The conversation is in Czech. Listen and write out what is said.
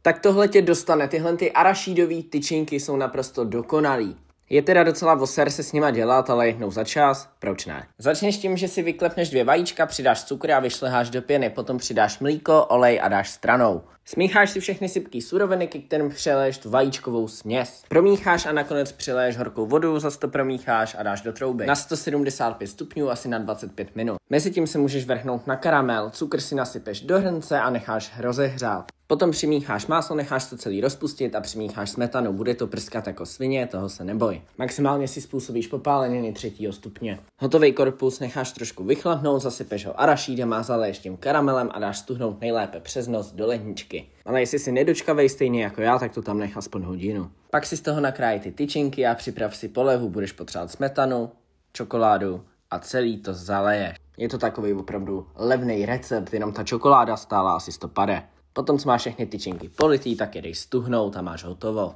Tak tohle tě dostane, tyhle ty arašídový tyčinky jsou naprosto dokonalý. Je teda docela voser se s nima dělat, ale jednou za čas, proč ne? Začneš tím, že si vyklepneš 2 vajíčka, přidáš cukr a vyšleháš do pěny, potom přidáš mlíko, olej a dáš stranou. Smícháš si všechny sypké suroviny, ke kterým přeleješ tu vajíčkovou směs. Promícháš a nakonec přileješ horkou vodu, zase to promícháš a dáš do trouby. Na 175 stupňů asi na 25 minut. Mezitím se můžeš vrhnout na karamel, cukr si nasypeš do hrnce a necháš rozehřát. Potom přimícháš máslo, necháš to celý rozpustit a přimícháš smetanu. Bude to prskat jako svině, toho se neboj. Maximálně si způsobíš popáleniny 3. stupně. Hotový korpus necháš trošku vychladnout, zasypeš ho arašídem a zaleješ tím karamelem a dáš stuhnout nejlépe přes noc do ledničky. Ale jestli si nedočkavej stejně jako já, tak to tam nech aspoň hodinu. Pak si z toho nakráj ty tyčinky a připrav si polevu, budeš potřebovat smetanu, čokoládu a celý to zaleješ. Je to takový opravdu levný recept, jenom ta čokoláda stála asi 150. Potom, co máš všechny tyčinky politý, tak je dej stuhnout a máš hotovo.